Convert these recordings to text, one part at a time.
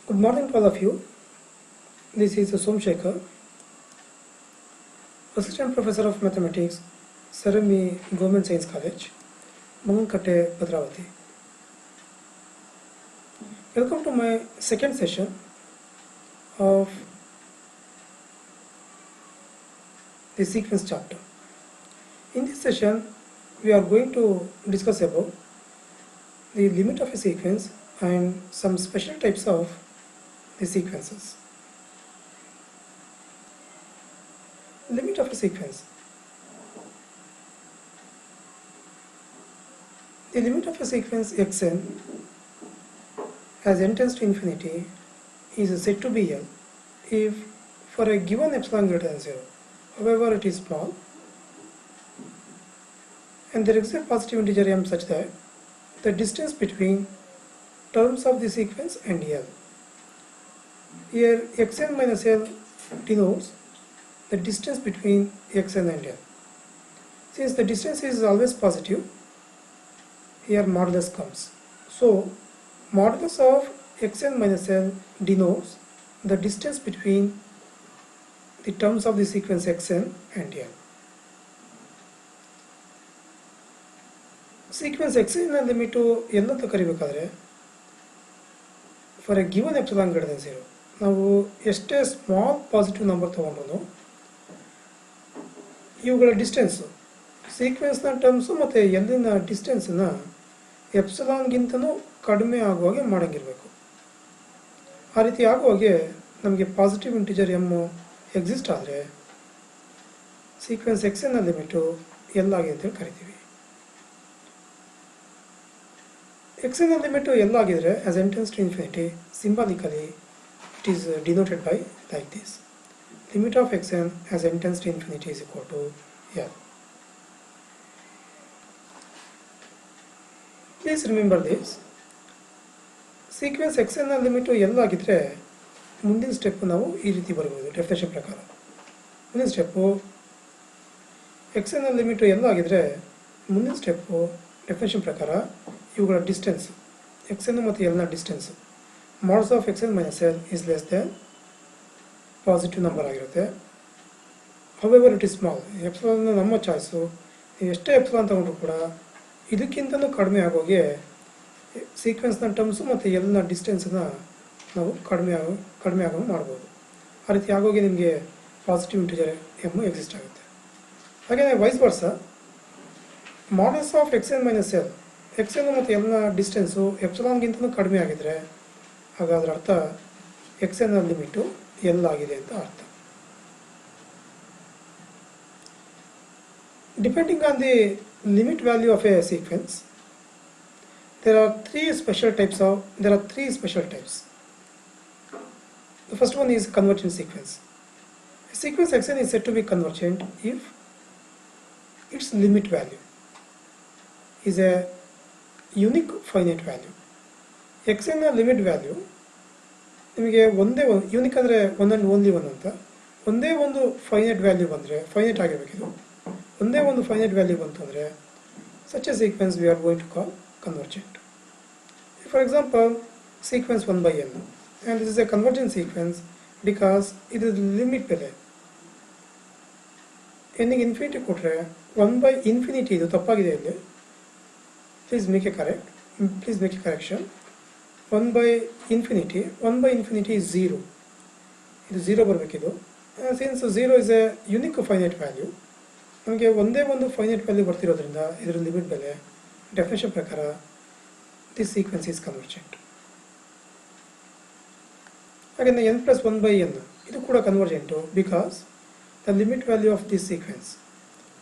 Good morning to all of you. This is Somshekar, Assistant Professor of Mathematics, Sarami Government Science College, Mangankatte, Bhadravati. Welcome to my second session of the sequence chapter. In this session, we are going to discuss about the limit of a sequence and some special types of the sequences. Limit of a sequence. The limit of a sequence xn as n tends to infinity is said to be L if for a given epsilon greater than 0, however it is small, and there is a positive integer m such that the distance between terms of the sequence and L. Here xn minus L denotes the distance between xn and L. Since the distance is always positive, here modulus comes. So modulus of xn minus L denotes the distance between the terms of the sequence xn and L. Sequence xn ನ limit L ಅಂತ ಕರಿಬೇಕಾದ್ರೆ for a given epsilon greater than 0 ನಾವು ಎಷ್ಟೇ small positive number ತೊಗೊಂಡ್ರು ಇವುಗಳ distance ಸೀಕ್ವೆನ್ಸ್ನ terms ಮತ್ತು ಎಲ್ಲಿನ ಡಿಸ್ಟೆನ್ಸನ್ನು ಎಪ್ಸಿಲಾನ್ಗಿಂತನೂ ಕಡಿಮೆ ಆಗುವಾಗೆ ಮಾಡೋಂಗಿರಬೇಕು. ಆ ರೀತಿ ಆಗುವಾಗೆ ನಮಗೆ ಪಾಸಿಟಿವ್ ಇಂಟಿಜರ್ ಎಮ್ಮು ಎಕ್ಸಿಸ್ಟ್ ಆದರೆ ಸೀಕ್ವೆನ್ಸ್ ಎಕ್ಸ್ನ ಲಿಮಿಟು ಎಲ್ ಆಗಿದೆ ಅಂತೇಳಿ ಕರಿತೀವಿ. ಎಕ್ಸ್ನ ಲಿಮಿಟು ಎಲ್ ಆಗಿದ್ರೆ as n tends to infinity symbolically it is denoted by like this: limit of xn as n tends to infinity is equal to L. Please remember this. Sequence xn ನ limit L ಆಗಿದ್ರೆ ಮುಂದಿನ step ನಾವು ಈ ರೀತಿ ಬರಬಹುದು definition ಪ್ರಕಾರ. ಮುಂದಿನ step xn ನ ಲಿಮಿಟ್ L ಆಗಿದ್ರೆ ಮುಂದಿನ ಸ್ಟೆಪ್ಪು ಡೆಫಿನೇಷನ್ ಪ್ರಕಾರ ಇವುಗಳ ಡಿಸ್ಟೆನ್ಸ್ xn ಮತ್ತು L ನ distance modulus of xn minus L is less than positive number ಆಗಿರುತ್ತೆ. However it is small. Epsilon ನಮ್ಮ ಚಾಯ್ಸು, ನೀವು ಎಷ್ಟೇ ಎಪ್ಸಿಲಾನ್ ತಗೊಂಡ್ರು ಕೂಡ ಇದಕ್ಕಿಂತಲೂ ಕಡಿಮೆ ಆಗೋಗೆ ಸೀಕ್ವೆನ್ಸ್ನ ಟರ್ಮ್ಸು ಮತ್ತು ಎಲ್ನ ಡಿಸ್ಟೆನ್ಸನ್ನು ನಾವು ಕಡಿಮೆ ಆಗೋ ಮಾಡ್ಬೋದು. ಆ ರೀತಿ ಆಗೋಗೆ ನಿಮಗೆ ಪಾಸಿಟಿವ್ ಇಂಟಿಜರ್ ಎಮ್ ಎಕ್ಸಿಸ್ಟ್ ಆಗುತ್ತೆ. ಹಾಗೆಯೇ ವೈಸ್ ವರ್ಸ modulus of xn minus L, xn ಮತ್ತು ಎಲ್ನ ಡಿಸ್ಟೆನ್ಸು ಎಪ್ಸಿಲಾನ್ಗಿಂತಲೂ ಕಡಿಮೆ ಆಗಿದ್ರೆ ಹಾಗಾದ್ರೆ ಅರ್ಥ xn ನ ಲಿಮಿಟು ಎಲ್ ಆಗಿದೆ ಅಂತ ಅರ್ಥ. Depending on the limit value of a sequence, there are three special types. The first one is convergent sequence. A sequence xn is said to be convergent if its limit value is a unique finite value. xn ನ limit value ನಿಮಗೆ ಒಂದೇ ಒಂದು unique ಅಂದರೆ one and only one ಅಂತ ಒಂದೇ ಒಂದು finite value ಬಂದರೆ, finite ಆಗಿರಬೇಕಿದು, ಒಂದೇ ಒಂದು ಫೈನೈಟ್ ವ್ಯಾಲ್ಯೂ ಬಂತು ಅಂದರೆ such a sequence we are going to call convergent. For example sequence 1/n and this is a convergent sequence because ಇದು ಲಿಮಿಟ್ ಬೆಲೆ ಎನ್ನಿಗೆ ಇನ್ಫಿನಿಟಿ ಕೊಟ್ಟರೆ 1/∞ ಇದು ತಪ್ಪಾಗಿದೆ ಇಲ್ಲಿ. Please make a correction. 1/∞ is 0. ಇದು 0 ಬರಬೇಕಿದು. Since 0 is a unique finite value, ನಮಗೆ ಒಂದೇ ಒಂದು ಫೈನೈಟ್ ವ್ಯಾಲ್ಯೂ ಬರ್ತಿರೋದ್ರಿಂದ ಇದರ ಲಿಮಿಟ್ ಬೆಲೆ ಡೆಫಿನೇಷನ್ ಪ್ರಕಾರ ದಿಸ್ ಸೀಕ್ವೆನ್ಸ್ ಈಸ್ ಕನ್ವರ್ಜೆಂಟ್. ಹಾಗೆ n+1/n ಇದು ಕೂಡ convergent because the limit value of this sequence,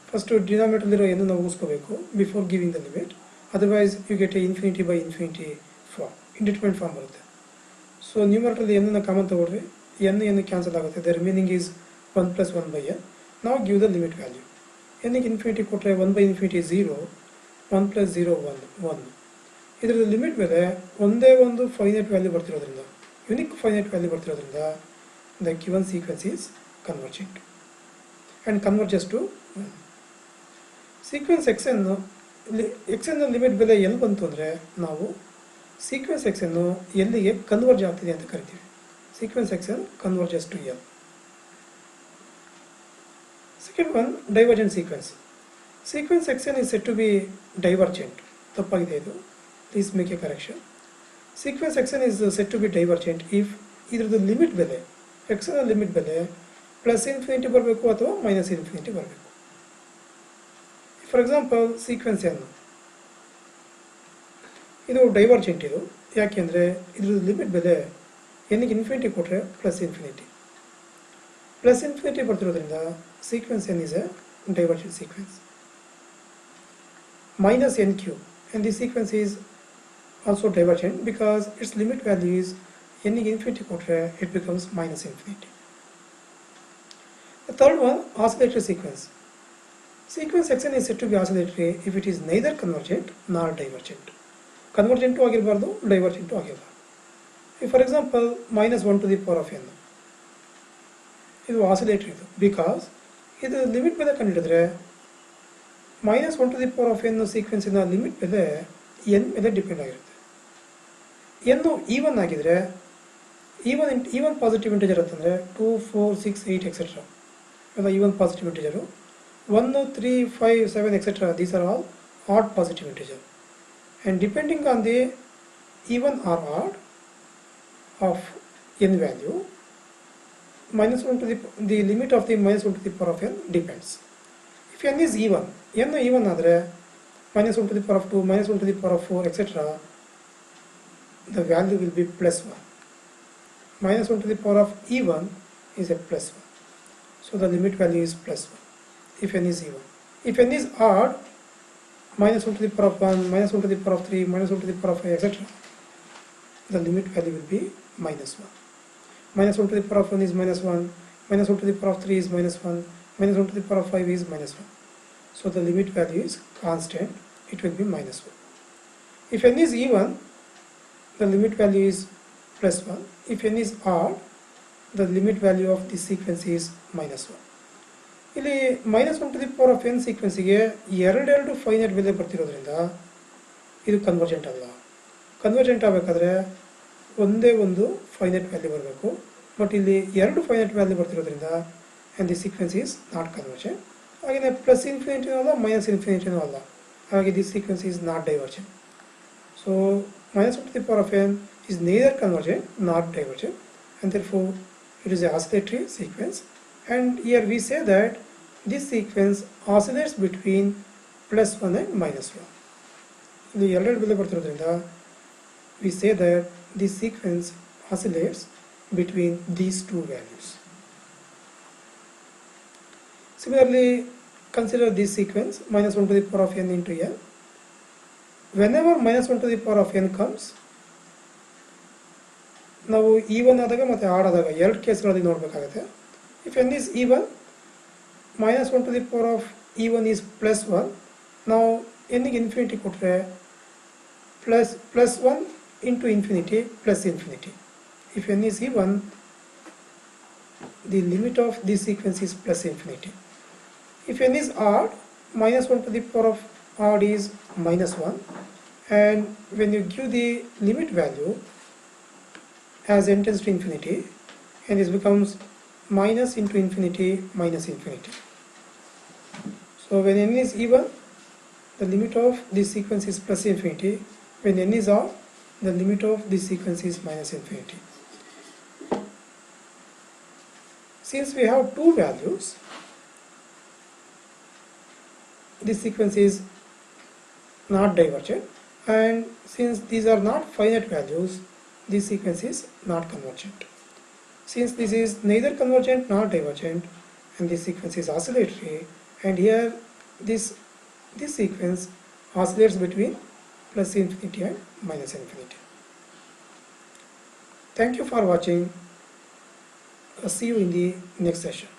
first ಡಿನಾಮಿನೇಟರ್ಲಿರೋ ಏನು ನಾವು ಉಳಿಸ್ಕೋಬೇಕು before giving the limit, otherwise you get a ∞/∞ form, indeterminate form ಬರುತ್ತೆ. ಸೊ ನ್ಯೂಮರೇಟರ್ಲಿ n ಕಾಮನ್ ತಗೊಳ್ರಿ, n ಕ್ಯಾನ್ಸಲ್ ಆಗುತ್ತೆ, ದ ರಿಮೈನಿಂಗ್ ಈಸ್ 1+1/n. ನಾವು ಗಿವ್ ದ ಲಿಮಿಟ್ ವ್ಯಾಲ್ಯೂ. ಎನ್ನಿಗೆ ಇನ್ಫಿನಿಟಿ ಕೊಟ್ಟರೆ 1/∞ 0, 1 + 0 1. ಇದರ ಲಿಮಿಟ್ ಮೇಲೆ ಒಂದೇ ಒಂದು ಫೈನೈಟ್ ವ್ಯಾಲ್ಯೂ ಬರ್ತಿರೋದ್ರಿಂದ, ಯುನಿಕ್ ಫೈನೈಟ್ ವ್ಯಾಲ್ಯೂ ಬರ್ತಿರೋದ್ರಿಂದ the given sequence is convergent and converges to 1. Sequence xn ನ ಲಿಮಿಟ್ ಬೆಲೆ ಎಲ್ಲಿ ಬಂತು ಅಂದರೆ ನಾವು ಸೀಕ್ವೆನ್ಸ್ ಎಕ್ಸನ್ನು ಎಲ್ಲಿಗೆ ಕನ್ವರ್ಜ್ ಆಗ್ತಿದೆ ಅಂತ ಕರಿತೀವಿ. Sequence x n converges to L. Second one, divergent sequence. Sequence xn is said to be divergent. ತಪ್ಪಾಗಿದೆ ಇದು. Please make a correction. Sequence xn is said to be divergent if ಇದರದ್ದು ಲಿಮಿಟ್ ಬೆಲೆ xn limit ಬೆಲೆ plus infinity ಬರಬೇಕು ಅಥವಾ minus infinity ಬರಬೇಕು. For example sequence n ಇದು divergent. ಇದು ಯಾಕೆಂದರೆ ಇದ್ರದ್ದು ಲಿಮಿಟ್ ಬೆಲೆ ಎನ್ನಿಗೆ ಇನ್ಫಿನಿಟಿ ಕೊಟ್ಟರೆ ಪ್ಲಸ್ ಇನ್ಫಿನಿಟಿ ಬರ್ತಿರೋದ್ರಿಂದ sequence n is a divergent sequence. Minus n cube, and this sequence is also divergent because its limit value is n infinity quarter, it becomes minus infinity. The third one, oscillatory sequence. Sequence xn is said to be oscillatory if it is neither convergent nor divergent. Convergent to ಆಗಿರಬಾರ್ದು, divergent to ಆಗಿರಬಾರ್ದು. If for example minus 1 to the power of n, ಇದು oscillatory ಇದು because ಇದು limit ಬೆಲೆ ಕಂಡುಹಿಡಿದ್ರೆ minus 1 to the power of n ಸೀಕ್ವೆನ್ಸಿನ limit ಬೆಲೆ n ಮೇಲೆ depend ಆಗಿರುತ್ತೆ. ಎನ್ನು ಈವನ್ ಆಗಿದ್ರೆ ಈವನ್ ಪಾಸಿಟಿವ್ ಇಂಟಿಜರ್ ಅಂತಂದರೆ 2, 4, 6, 8 ಎಕ್ಸೆಟ್ರಾ ಎಲ್ಲ even positive integer. 1, 3, 5, 7 etcetera these are all odd positive integer. And depending on the even or odd of n value, minus 1 to the limit of the minus 1 to the power of n depends. If n is even, n even ಆದರೆ minus 1 to the power of 2, minus 1 to the power of 4, etc., the value will be plus 1. Minus 1 to the power of even is a plus 1. So the limit value is plus 1 if n is even. If n is odd, minus 1 to the power of 1, minus 1 to the power of 3, minus 1 to the power of 5, etc., the limit value will be minus 1. Minus 1 to the power of 1 is minus 1, minus 1 to the power of 3 is minus 1, minus 1 to the power of 5 is minus 1. So the limit value is constant, it will be minus 1. If n is even, the limit value is plus 1. If n is odd, the limit value of this sequence is minus 1. ಇಲ್ಲಿ minus 1 to the power of n ಸೀಕ್ವೆನ್ಸಿಗೆ ಎರಡೆರಡು finite ಬೆಲೆ ಬರ್ತಿರೋದ್ರಿಂದ ಇದು convergent ಅಲ್ಲ. Convergent ಆಗಬೇಕಾದ್ರೆ ಒಂದೇ ಒಂದು finite value ಬರಬೇಕು, but ಇಲ್ಲಿ ಎರಡು ಫೈನೈಟ್ ವ್ಯಾಲ್ಯೂ ಬರ್ತಿರೋದ್ರಿಂದ and the sequence is not convergent. ಹಾಗೆಯೇ ಪ್ಲಸ್ ಇನ್ಫಿನಿಟಿನೂ ಅಲ್ಲ, ಮೈನಸ್ ಇನ್ಫಿನಿಟಿನೂ ಅಲ್ಲ, ಹಾಗಾಗಿ the sequence is not divergent. So minus 1 to the power of n is neither convergent nor divergent, and therefore it is a oscillatory sequence. And here we say that this sequence oscillates between plus 1 and minus 1. ಇಲ್ಲಿ ಎರಡೆರಡು ಬೆಲೆ ಬರ್ತಿರೋದ್ರಿಂದ we say that this sequence oscillates between these two values. Similarly, consider this sequence minus 1 to the power of n into n. Whenever minus 1 to the power of n comes, ನಾವು even ಆದಾಗ ಮತ್ತು add ಆದಾಗ ಎರಡು ಕೇಸ್ಗಳಲ್ಲಿ ನೋಡಬೇಕಾಗುತ್ತೆ. If n is even, minus 1 to the power of even is plus 1. ನಾವು n ಗೆ infinity ಕೊಟ್ಟರೆ plus 1 into infinity plus infinity. If n is even, the limit of this sequence is plus infinity. If n is odd, minus 1 to the power of odd is minus 1, and when you give the limit value as n tends to infinity, and this becomes minus into infinity minus infinity. So when n is even, the limit of this sequence is plus infinity. When n is odd, the limit of this sequence is minus infinity. Since we have two values, this sequence is not divergent, and since these are not finite values, this sequence is not convergent. Since this is neither convergent nor divergent, and this sequence is oscillatory, and here this sequence oscillates between plus infinity and minus infinity. Thank you for watching. See you in the next session.